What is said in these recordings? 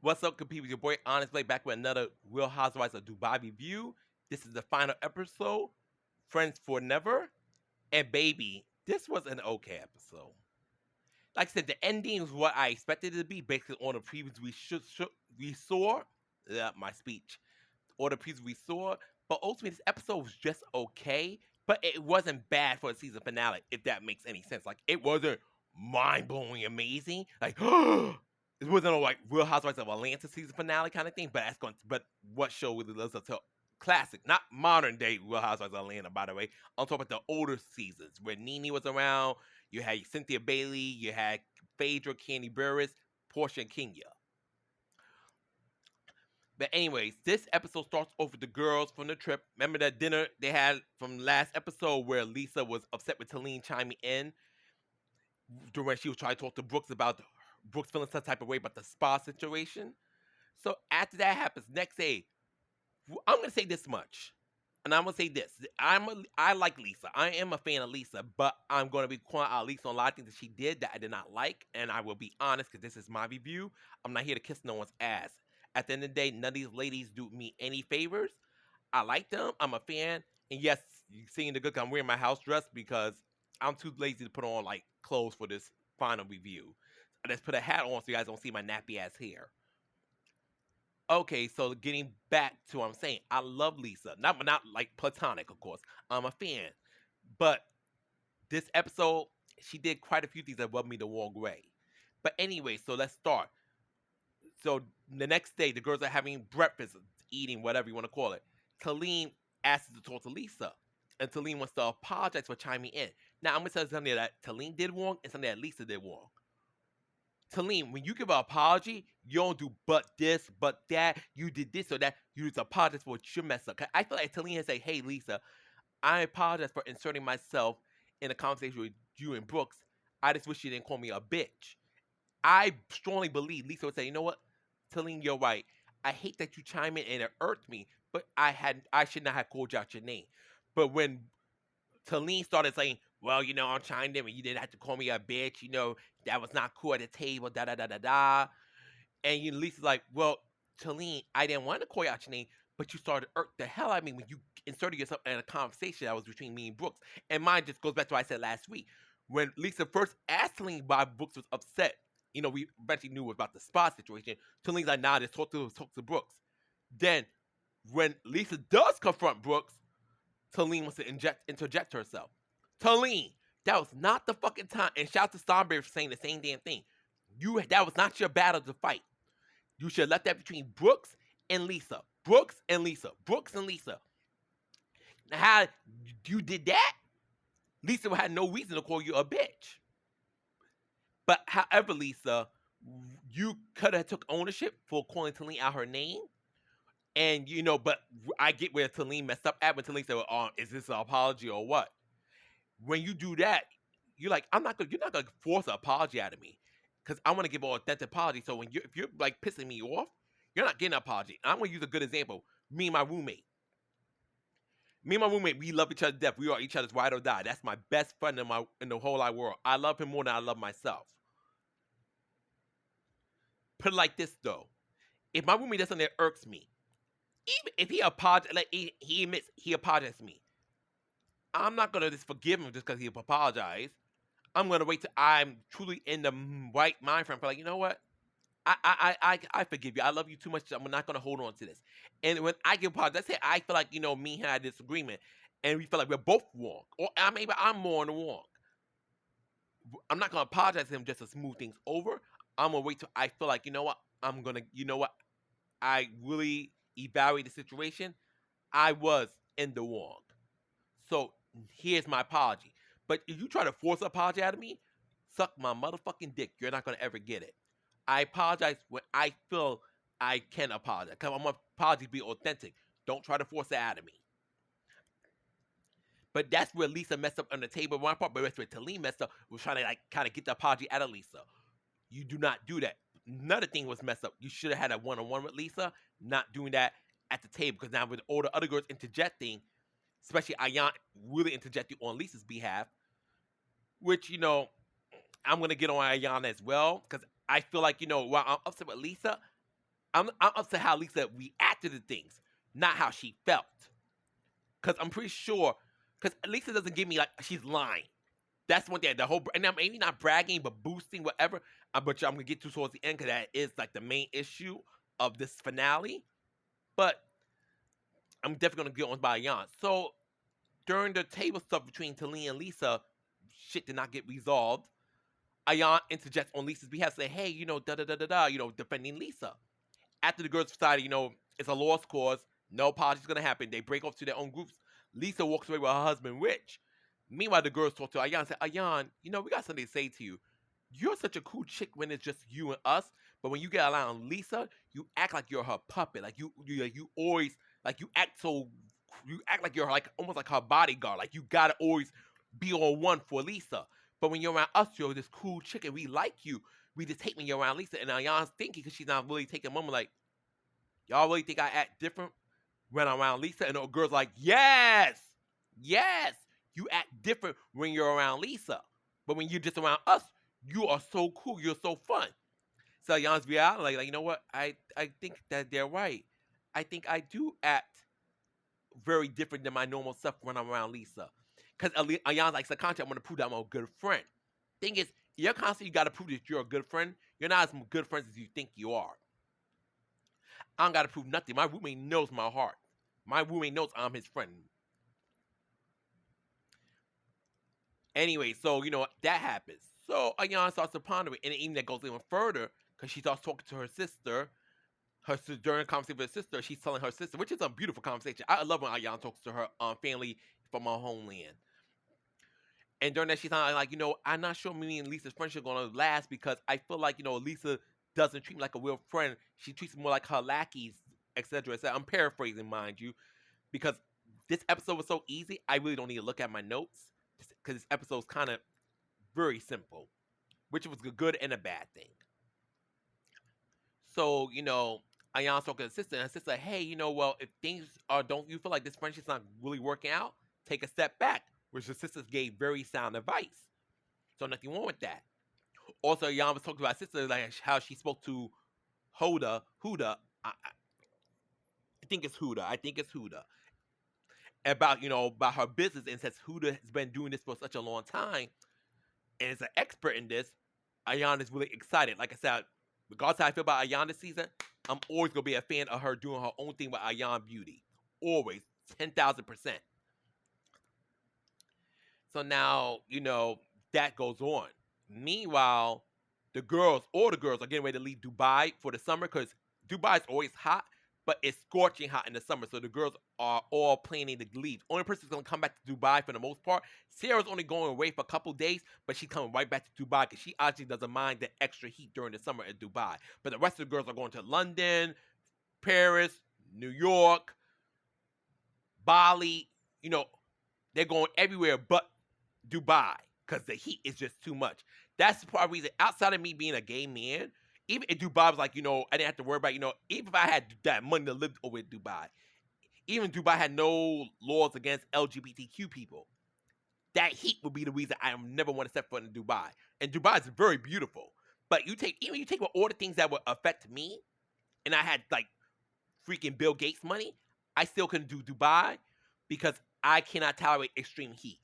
What's up, good people? Your boy Onyxe back with another Real Housewives of Dubai review. This is the final episode, Friends for Never. And baby, this was an okay episode. Like I said, the ending is what I expected it to be, based on the previews we saw. Yeah, my speech. Or the previews we saw. But ultimately, this episode was just okay. But it wasn't bad for a season finale, if that makes any sense. Like, it wasn't mind-blowing amazing. Like, it wasn't a like Real Housewives of Atlanta season finale kind of thing. But what show really lives up to classic, not modern day Real Housewives of Atlanta, by the way. I'm talking about the older seasons where Nene was around. You had Cynthia Bailey, you had Phaedra, Candy Burris, Portia, and Kenya. But anyways, this episode starts off with the girls from the trip. Remember that dinner they had from last episode where Lisa was upset with Talene chiming in during she was trying to talk to Brooks about Brooks feeling some type of way about the spa situation. So after that happens, next day, I'm gonna say this much, and I'm gonna say this: I like Lisa. I am a fan of Lisa, but I'm gonna be calling out Lisa on a lot of things that she did that I did not like, and I will be honest because this is my review. I'm not here to kiss no one's ass. At the end of the day, none of these ladies do me any favors. I like them. I'm a fan, and yes, you seeing the good. I'm wearing my house dress because I'm too lazy to put on like clothes for this final review. I just put a hat on so you guys don't see my nappy ass hair. Okay, so getting back to what I'm saying, I love Lisa. Not like platonic, of course. I'm a fan. But this episode, she did quite a few things that rubbed me the wrong way. But anyway, so let's start. So the next day, the girls are having breakfast, eating, whatever you want to call it. Talene asks to talk to Lisa. And Talene wants to apologize for chiming in. Now, I'm going to tell you something that Talene did wrong and something that Lisa did wrong. Talene, when you give an apology, you don't do but this, but that. You did this or that. You just apologize for what you messed up. 'Cause I feel like Talene has said, hey, Lisa, I apologize for inserting myself in a conversation with you and Brooks. I just wish you didn't call me a bitch. I strongly believe Lisa would say, you know what, Talene, you're right. I hate that you chime in and it irked me, but I should not have called you out your name. But when Talene started saying, well, I chimed in and you didn't have to call me a bitch, that was not cool at the table, da da da da da. And Lisa's like, well, Talene, I didn't want to call you out your name, but you started to irk the hell out of me when you inserted yourself in a conversation that was between me and Brooks. And mine just goes back to what I said last week. When Lisa first asked Talene why Brooks was upset, we eventually knew about the spa situation. Talene's like, nah, just talk to Brooks. Then, when Lisa does confront Brooks, Talene wants to interject herself. Talene, that was not the fucking time. And shout out to Starberry for saying the same damn thing. That was not your battle to fight. You should have left that between Brooks and Lisa. Brooks and Lisa. Brooks and Lisa. Now, how you did that, Lisa had no reason to call you a bitch. But however, Lisa, you could have took ownership for calling Talene out her name. And but I get where Talene messed up at when Talene said, well, is this an apology or what? When you do that, you're like, you're not gonna force an apology out of me. Because I want to give an authentic apology. So if you're like pissing me off, you're not getting an apology. I'm gonna use a good example. Me and my roommate. We love each other to death. We are each other's ride or die. That's my best friend in the whole wide world. I love him more than I love myself. Put it like this though. If my roommate does something that irks me, even if he apologizes, like he admits he apologized to me, I'm not gonna just forgive him just because he apologized. I'm gonna wait till I'm truly in the right mind frame. For like, you know what? I forgive you. I love you too much. I'm not gonna hold on to this. And when I give apology, let's say I feel like me and him had a disagreement, and we feel like we're both wrong, or maybe I'm more in the wrong. I'm not gonna apologize to him just to smooth things over. I'm gonna wait till I feel like I really evaluate the situation. I was in the wrong. So here's my apology. But if you try to force an apology out of me, suck my motherfucking dick. You're not gonna ever get it. I apologize when I feel I can apologize. Cause I want apology to be authentic. Don't try to force it out of me. But that's where Lisa messed up on the table one part, but that's where Talene messed up, was trying to kind of get the apology out of Lisa. You do not do that. Another thing was messed up. You should have had a one-on-one with Lisa, not doing that at the table. Because now with all the other girls interjecting, especially Ayan really interjecting on Lisa's behalf, which, I'm going to get on Ayan as well. Because I feel like, while I'm upset with Lisa, I'm upset how Lisa reacted to things, not how she felt. Because I'm pretty sure, because Lisa doesn't give me like she's lying. That's one thing. The whole, and I'm maybe not bragging, but boosting, whatever. But I'm gonna get to towards the end because that is like the main issue of this finale. But I'm definitely gonna get on by Jan. So during the table stuff between Talene and Lisa, shit did not get resolved. Ayan interjects on Lisa's behalf, say, "Hey, da da da da da, defending Lisa." After the girls' society, it's a lost cause. No apologies gonna happen. They break off to their own groups. Lisa walks away with her husband, Rich. Meanwhile, the girls talk to Ayan and say, "Ayan, we got something to say to you. You're such a cool chick when it's just you and us, but when you get around Lisa, you act like you're her puppet. Like you always like you act like you're like almost like her bodyguard. Like you gotta always be on one for Lisa. But when you're around us, you're this cool chick and we like you. We just hate when you're around Lisa." And Ayan's thinking because she's not really taking a moment like, "Y'all really think I act different when I'm around Lisa?" And the girl's like, "Yes, yes, you act different when you're around Lisa. But when you're just around us, you are so cool. You're so fun." So Jan's reality, like, you know what? I think that they're right. I think I do act very different than my normal self when I'm around Lisa. Because Ayan's like, subconsciously, I'm going to prove that I'm a good friend. Thing is, you're constantly, you got to prove that you're a good friend. You're not as good friends as you think you are. I don't got to prove nothing. My roommate knows my heart. My roommate knows I'm his friend. Anyway, so, that happens. So Ayan starts to ponder it, and even that goes even further because she starts talking to her sister. During a conversation with her sister, she's telling her sister, which is a beautiful conversation. I love when Ayan talks to her family from her homeland. And during that, she's like, I'm not sure me and Lisa's friendship is going to last because I feel like, Lisa doesn't treat me like a real friend. She treats me more like her lackeys, etc. I'm paraphrasing, mind you, because this episode was so easy, I really don't need to look at my notes because this episode is kind of very simple, which was a good and a bad thing. So, Ayan's talking to her sister, and her sister, "Hey, well, if things don't you feel like this friendship's not really working out, take a step back," which the sisters gave very sound advice. So nothing wrong with that. Also, Ayan was talking to her sister, like how she spoke to Huda, I think it's Huda, about, about her business, and since Huda has been doing this for such a long time, and is an expert in this, Ayan is really excited. Like I said, regardless of how I feel about Ayan this season, I'm always gonna be a fan of her doing her own thing with Ayan Beauty. Always, 10,000%. So now, that goes on. Meanwhile, all the girls are getting ready to leave Dubai for the summer because Dubai is always hot, but it's scorching hot in the summer. So the girls are all planning to leave. Only person who's going to come back to Dubai for the most part. Sarah's only going away for a couple days, but she's coming right back to Dubai because she actually doesn't mind the extra heat during the summer in Dubai. But the rest of the girls are going to London, Paris, New York, Bali. They're going everywhere but Dubai because the heat is just too much. That's the part of the reason. Outside of me being a gay man, even if Dubai was like, I didn't have to worry about, even if I had that money to live over in Dubai, even Dubai had no laws against LGBTQ people, that heat would be the reason I never want to step foot in Dubai. And Dubai is very beautiful, but you take all the things that would affect me, and I had like freaking Bill Gates money, I still couldn't do Dubai because I cannot tolerate extreme heat.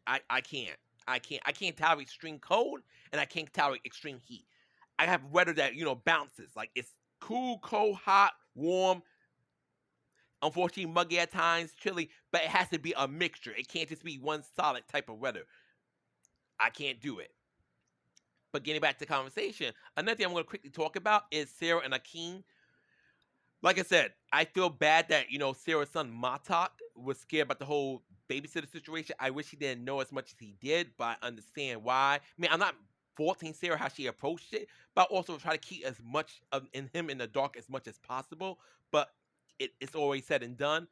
I can't. I can't tolerate extreme cold, and I can't tolerate extreme heat. I have weather that bounces. Like it's cool, cold, hot, warm. Unfortunately, muggy at times, chilly, but it has to be a mixture. It can't just be one solid type of weather. I can't do it. But getting back to the conversation, another thing I'm going to quickly talk about is Sarah and Akeem. Like I said, I feel bad that, Sarah's son Matak was scared about the whole babysitter situation. I wish he didn't know as much as he did, but I understand why. I mean, I'm not faulting Sarah how she approached it, but also try to keep as much of in him in the dark as much as possible. But it's always said and done.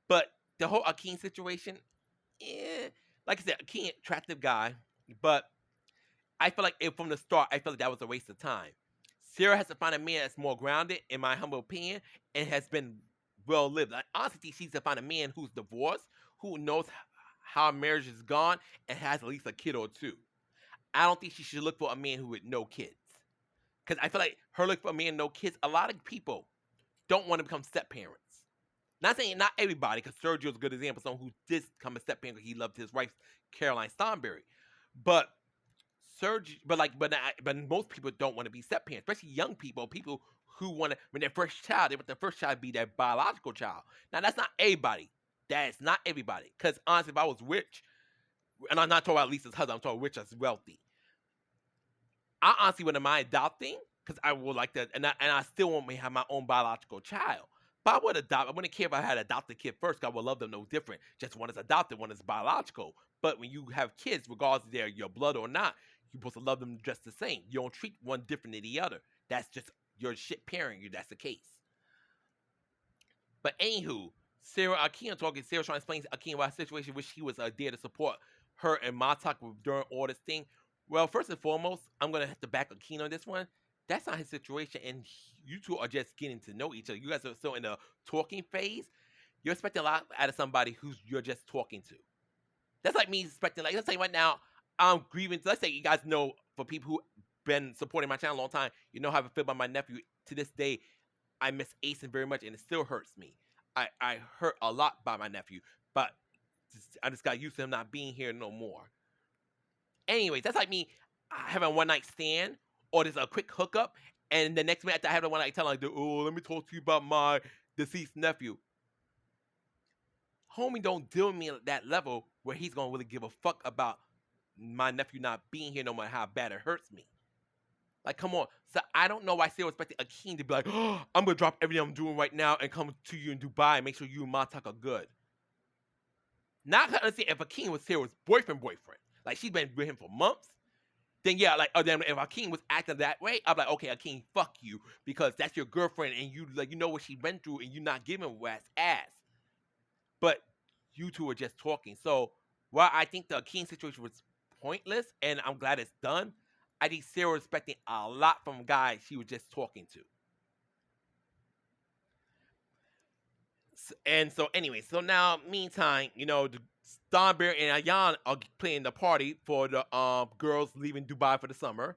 But the whole Akeem situation, like I said, Akeem, attractive guy, but I feel like from the start, I felt like that was a waste of time. Sarah has to find a man that's more grounded, in my humble opinion, and has been well lived. Like, honestly, she's to find a man who's divorced, who knows how a marriage is gone, and has at least a kid or two. I don't think she should look for a man who with no kids. Because I feel like her looking for a man, no kids. A lot of people don't want to become step parents. Not saying not everybody, because Sergio's a good example, someone who did become a step parent because he loved his wife, Caroline Stonberry. But but most people don't want to be step parents, especially young people, people who want to, when their first child, they want their first child to be their biological child. Now that's not everybody. That's not everybody. Because honestly, if I was rich, and I'm not talking about Lisa's husband, I'm talking rich as wealthy. I honestly wouldn't mind adopting because I would like to, and I still want me to have my own biological child. But I would adopt. I wouldn't care if I had adopted a kid first. 'Cause I would love them no different. Just one is adopted, one is biological. But when you have kids, regardless of they're your blood or not, you're supposed to love them just the same. You don't treat one different than the other. That's just your shit parent you. That's the case. But anywho, Sarah Akeem talking. Sarah trying to explain to Akeem about a situation which he was there to support her and Matak during all this thing. Well, first and foremost, I'm gonna have to back Akeem on this one. That's not his situation, and you two are just getting to know each other. You guys are still in the talking phase. You're expecting a lot out of somebody who's you're just talking to. That's like me expecting, like, let's say right now, I'm grieving. Let's say you guys know, for people who been supporting my channel a long time, you know how I feel about my nephew. To this day, I miss Asen very much, and it still hurts me. I hurt a lot by my nephew, but I just got used to him not being here no more. Anyways, that's like me having a one night stand or just a quick hookup, and the next minute after I have a one night stand, like, oh, let me talk to you about my deceased nephew. Homie don't deal with me at that level where he's gonna really give a fuck about my nephew not being here no matter how bad it hurts me. Like, come on. So I don't know why Sarah expected Akeem to be like, oh, I'm gonna drop everything I'm doing right now and come to you in Dubai and make sure you and Matak are good. Now I can understand if Akeem was Sarah's boyfriend, like she's been with him for months, then yeah, like, oh, then if Akeem was acting that way, I'm like, okay, Akeem, fuck you, because that's your girlfriend and you, like, you know what she went through and you not giving Wes ass. But you two are just talking. So while I think the Akeem situation was pointless and I'm glad it's done, I think Sarah was expecting a lot from guys she was just talking to. And so anyway, so now meantime, the Starbear and Ayan are playing the party for the girls leaving Dubai for the summer.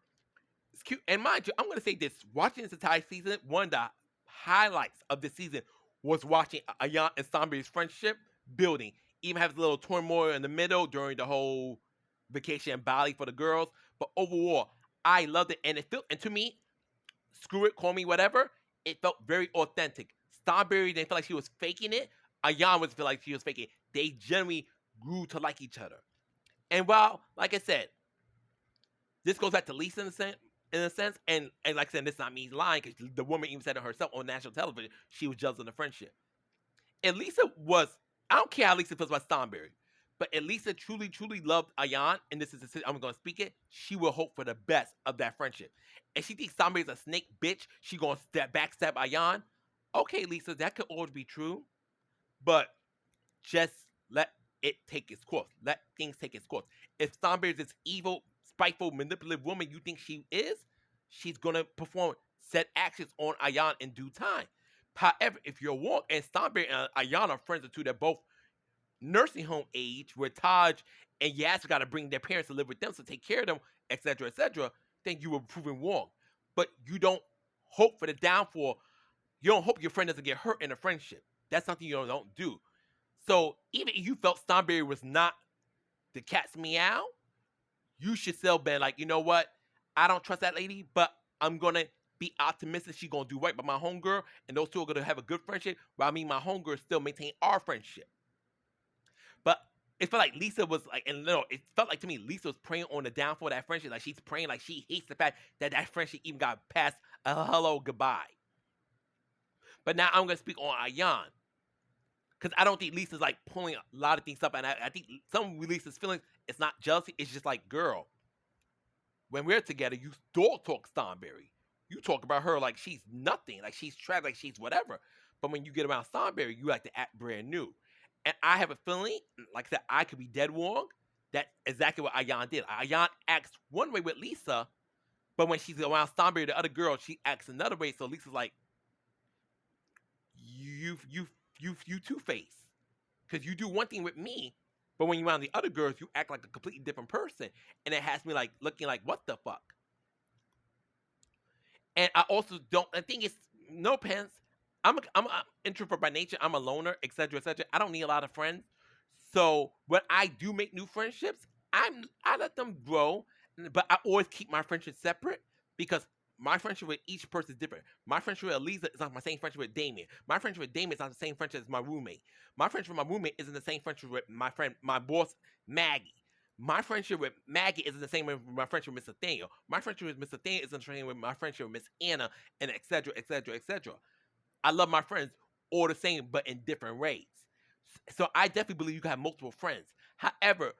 It's cute. And mind you, I'm gonna say this: watching this entire season, one of the highlights of the season was watching Ayan and Starbear's friendship building. Even has a little turmoil in the middle during the whole vacation in Bali for the girls. But overall, I loved it, and it felt, and to me, screw it, call me whatever, it felt very authentic. Starberry didn't feel like she was faking it. Ayan was feel like she was faking it. They generally grew to like each other. And while, like I said, this goes back to Lisa in a sense, and like I said, this is not me lying, because the woman even said it herself on national television, she was jealous of the friendship. And Lisa was, I don't care how Lisa feels about Starberry, but if Lisa truly, truly loved Ayan, and this is I'm going to speak it, she will hope for the best of that friendship. If she thinks Starberry's a snake bitch, she going to backstab Ayan. Okay, Lisa, that could always be true, but just let it take its course. Let things take its course. If Starberry is this evil, spiteful, manipulative woman you think she is, she's going to perform said actions on Ayan in due time. However, if you're Wong and Starberry and Ayan are friends, or two, they're both nursing home age, where Taj and Yas got to bring their parents to live with them, so take care of them, etc., then you were proving wrong. But you don't hope for the downfall. You don't hope your friend doesn't get hurt in a friendship. That's something you don't do. So even if you felt Starberry was not the cat's meow, you should still be like, you know what? I don't trust that lady, but I'm going to be optimistic she's going to do right by my homegirl, and those two are going to have a good friendship, while me and my homegirl still maintain our friendship. But it felt like Lisa was like, and no, it felt like to me Lisa was preying on the downfall of that friendship. Like she's praying, like she hates the fact that that friendship even got past a hello, goodbye. But now I'm going to speak on Ayan, because I don't think Lisa's like pulling a lot of things up, and I think some of Lisa's feelings, it's not jealousy, it's just like, girl, when we're together, you don't talk Starberry. You talk about her like she's nothing, like she's trash, like she's whatever. But when you get around Starberry, you like to act brand new. And I have a feeling, like I said, I could be dead wrong. That's exactly what Ayan did. Ayan acts one way with Lisa, but when she's around Starberry, the other girl, she acts another way. So Lisa's like, you two-face, because you do one thing with me, but when you're around the other girls, you act like a completely different person, and it has me like looking like, what the fuck? And I also don't. I think it's no offense. I'm a introvert by nature. I'm a loner, etc., etc. I don't need a lot of friends. So when I do make new friendships, I let them grow, but I always keep my friendships separate because my friendship with each person is different. My friendship with Elisa is not my same friendship with Damien. My friendship with Damien is not the same friendship as my roommate. My friendship with my roommate isn't the same friendship with my boss Maggie. My friendship with Maggie isn't the same with my friendship with Mr. Nathaniel. My friendship with Mr. Nathaniel isn't the same with my friendship with Miss Anna, and etc. etc. etc. I love my friends all the same, but in different ways. So I definitely believe you can have multiple friends. However,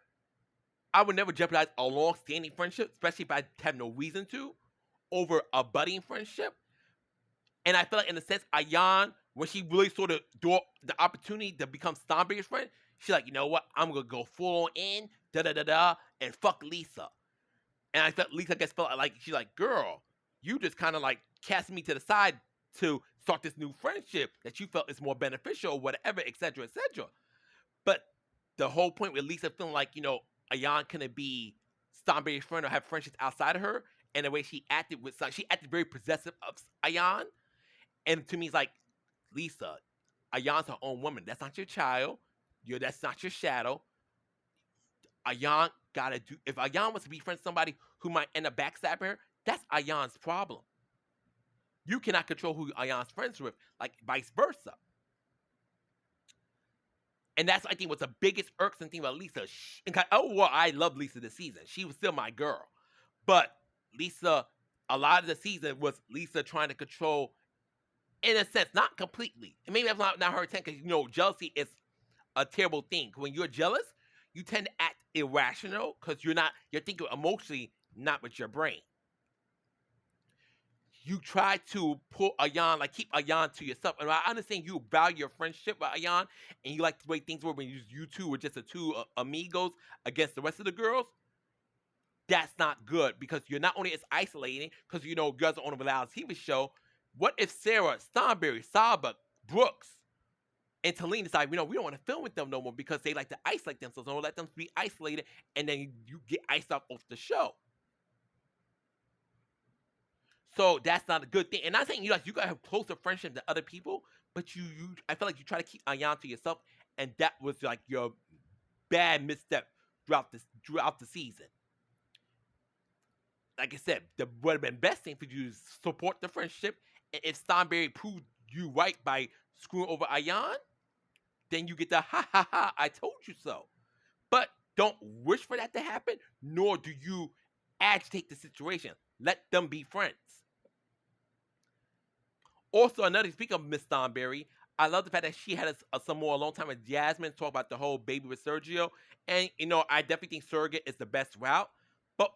I would never jeopardize a long-standing friendship, especially if I have no reason to, over a budding friendship. And I feel like, in a sense, Ayan, when she really saw the opportunity to become Stormberry's friend, she's like, you know what? I'm gonna go full on in, da da da da, and fuck Lisa. And I felt Lisa gets felt like she's like, girl, you just kind of like cast me to the side to start this new friendship that you felt is more beneficial, or whatever, etc., etc. But the whole point with Lisa feeling like, Ayan couldn't be Stormberry's friend or have friendships outside of her, and the way she acted she acted very possessive of Ayan. And to me, it's like, Lisa, Ayan's her own woman. That's not your child. That's not your shadow. Ayan gotta do. If Ayan wants to be friends with somebody who might end up backstabbing her, that's Ayan's problem. You cannot control who Ayan's friends with, like vice versa. And that's, I think, what's the biggest irksome thing about Lisa. I love Lisa this season. She was still my girl. But Lisa, a lot of the season was Lisa trying to control, in a sense, not completely. And maybe that's not her intent, because, jealousy is a terrible thing. When you're jealous, you tend to act irrational because you're thinking emotionally, not with your brain. You try to pull Ayan, like keep Ayan to yourself. And I understand you value your friendship with Ayan, and you like the way things were when you two were just the two amigos against the rest of the girls. That's not good, because you're not only as isolating, because girls are on a reality TV show. What if Sarah, Starberry, Saba, Brooks, and Talene decide, we don't want to film with them no more because they like to isolate themselves, don't let them be isolated, and then you get iced off the show. So that's not a good thing. And I'm saying you gotta have closer friendship than other people, but I feel like you try to keep Ayan to yourself, and that was like your bad misstep throughout the season. Like I said, the would have been best thing for you to support the friendship, and if Starberry proved you right by screwing over Ayan, then you get the ha ha ha, I told you so. But don't wish for that to happen, nor do you agitate the situation. Let them be friends. Also, speaking of Miss Thornberry, I love the fact that she had some more alone time with Jasmine, talk about the whole baby with Sergio. And, I definitely think surrogate is the best route. But,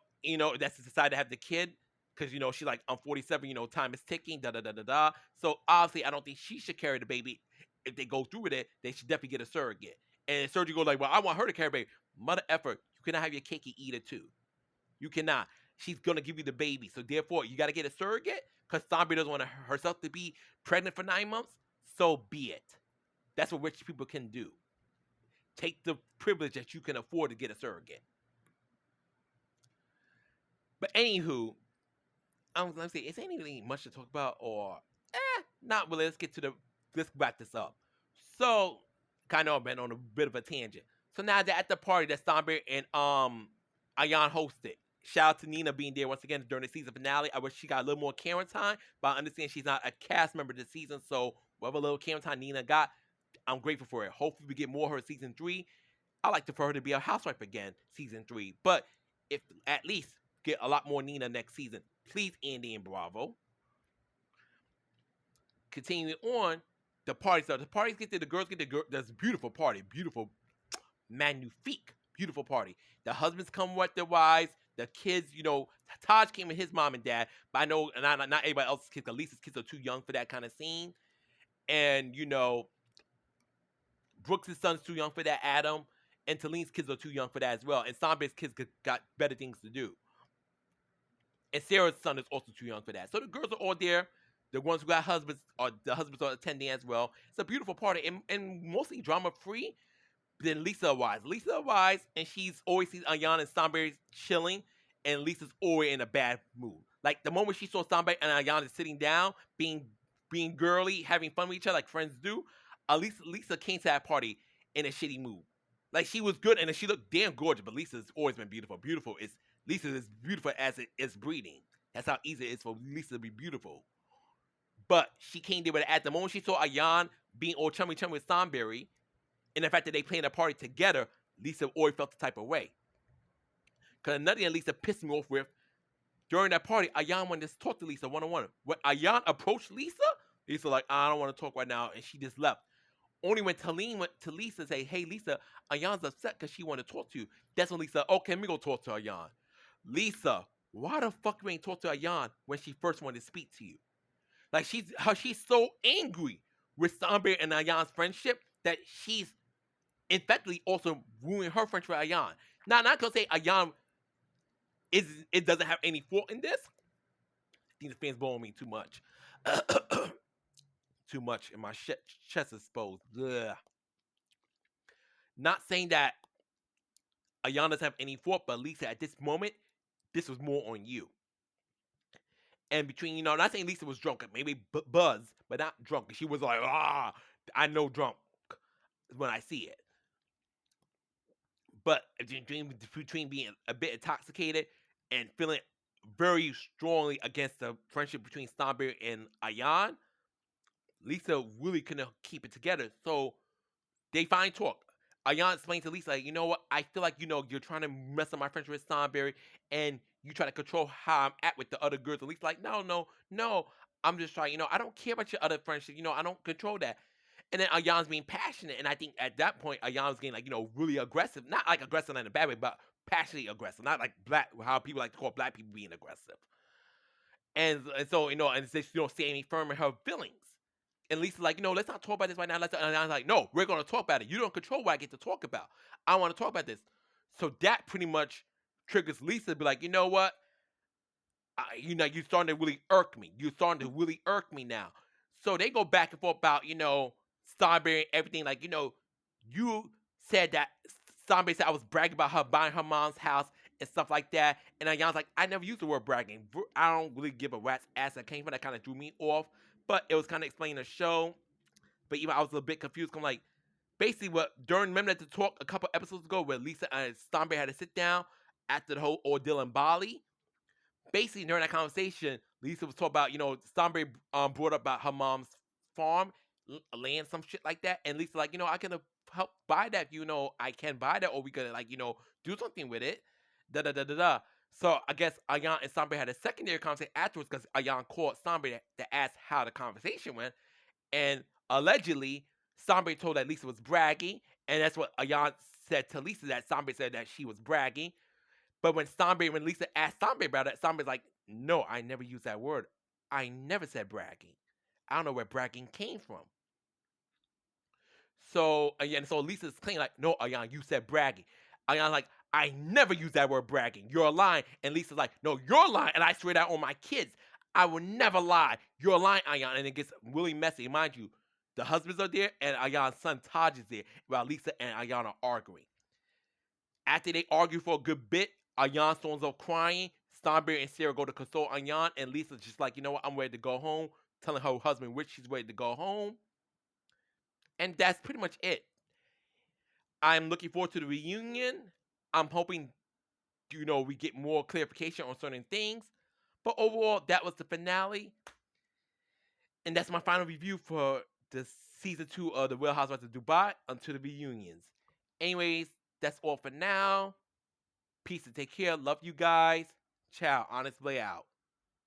that's decided to have the kid because, she's like, I'm 47, time is ticking, da da da da da. So, obviously, I don't think she should carry the baby. If they go through with it, they should definitely get a surrogate. And Sergio goes like, well, I want her to carry the baby. Mother effort, you cannot have your cake and eat it too. You cannot. She's gonna give you the baby, so therefore you gotta get a surrogate because Zombie doesn't want herself to be pregnant for 9 months. So be it. That's what rich people can do. Take the privilege that you can afford to get a surrogate. But anywho, let's see. Is there anything much to talk about, or not really? Let's wrap this up. So, kind of been on a bit of a tangent. So now they're at the party that Stomberg and Ayan hosted. Shout out to Nina being there once again during the season finale. I wish she got a little more camera time, but I understand she's not a cast member this season, so whatever little camera time Nina got, I'm grateful for it. Hopefully we get more of her season 3. I like for her to be a housewife again, season 3. But if at least get a lot more Nina next season, please, Andy and Bravo. Continuing on, the parties. So the parties get there, the girls get there. There's a beautiful party, beautiful, magnifique, beautiful party. The husbands come with their wives. The kids, Taj came with his mom and dad, but I know not everybody else's kids. Lisa's kids are too young for that kind of scene, and Brooks' son's too young for that. Adam and Talene's kids are too young for that as well. And Sambe's kids got better things to do. And Sarah's son is also too young for that. So the girls are all there. The ones who got husbands, the husbands are attending as well. It's a beautiful party and mostly drama free. Then Lisa arrives. Lisa arrives, and she's always sees Ayan and Starberry chilling, and Lisa's always in a bad mood. Like the moment she saw Sambe and Ayana sitting down, being girly, having fun with each other like friends do, Lisa came to that party in a shitty mood. Like she was good and she looked damn gorgeous, but Lisa's always been beautiful. Lisa is beautiful as it is breeding. That's how easy it is for Lisa to be beautiful. But she came there with it. At the moment she saw Ayan being all chummy with Stanberry, and the fact that they playing a party together, Lisa always felt the type of way. Because another thing Lisa pissed me off with, during that party, Ayan wanted to talk to Lisa one-on-one. When Ayan approached Lisa like, I don't want to talk right now, and she just left. Only when Talene went to Lisa and say, hey, Lisa, Ayan's upset because she wanted to talk to you. That's when Lisa, okay, let me go talk to Ayan. Lisa, why the fuck you ain't talk to Ayan when she first wanted to speak to you? Like, she's so angry with Sambe and Ayan's friendship that she's effectively also ruining her friendship with Ayan. Now, not going to say Ayan it doesn't have any fault in this. I think the fans blowing me too much. Too much, and my chest is exposed. Ugh. Not saying that Ayan doesn't have any fault, but Lisa, at this moment, this was more on you. And between, not saying Lisa was drunk, maybe buzzed, but not drunk. She was like, I know drunk when I see it. But between being a bit intoxicated and feeling very strongly against the friendship between Stanberry and Ayan, Lisa really couldn't keep it together. So they finally talk. Ayan explained to Lisa, like, you know what? I feel like, you're trying to mess up my friendship with Stanberry and you try to control how I'm at with the other girls. And Lisa's like, no. I'm just trying, I don't care about your other friendship. I don't control that. And then Ayan's being passionate. And I think at that point, Ayan was getting, like, really aggressive. Not like aggressive in a bad way, but passionately aggressive. Not like how people like to call black people being aggressive. And so, and they standing firm in her feelings. And Lisa's like, let's not talk about this right now. And I was like, no, we're going to talk about it. You don't control what I get to talk about. I want to talk about this. So that pretty much triggers Lisa to be like, you know what? You're starting to really irk me. You're starting to really irk me now. So they go back and forth about, Starberry and everything. Like, you said that Starberry said I was bragging about her buying her mom's house and stuff like that. And Ayan's like, I never used the word bragging. I don't really give a rat's ass that came from. That kind of drew me off. But it was kind of explaining the show. But even I was a bit confused. I'm like, basically, remember that talk a couple episodes ago where Lisa and Stanberry had to sit down after the whole ordeal in Bali? Basically, during that conversation, Lisa was talking about, Stanberry brought up about her mom's farm, land, some shit like that. And Lisa like, I can help buy that. I can buy that, or we could, like, do something with it. Da-da-da-da-da. So I guess Ayan and Stanberry had a secondary conversation afterwards because Ayan called Stanberry to ask how the conversation went. And allegedly, Stanberry told that Lisa was bragging. And that's what Ayan said to Lisa, that Stanberry said that she was bragging. But when Lisa asked Stanberry about it, Stanberry's like, no, I never used that word. I never said bragging. I don't know where bragging came from. So, again, so Lisa's claiming, like, no, Ayan, you said bragging. Ayan's like, I never use that word bragging. You're lying. And Lisa's like, no, you're lying. And I swear that on my kids. I will never lie. You're lying, Ayan. And it gets really messy. Mind you, the husbands are there and Ayan's son Taj is there while Lisa and Ayan are arguing. After they argue for a good bit, Ayan storms up crying. Stanberry and Sarah go to console Ayan. And Lisa's just like, you know what? I'm ready to go home. Telling her husband which she's ready to go home. And that's pretty much it. I'm looking forward to the reunion. I'm hoping, we get more clarification on certain things. But overall, that was the finale. And that's my final review for the season 2 of The Real Housewives of Dubai until the reunions. Anyways, that's all for now. Peace and take care. Love you guys. Ciao. Honest Play out.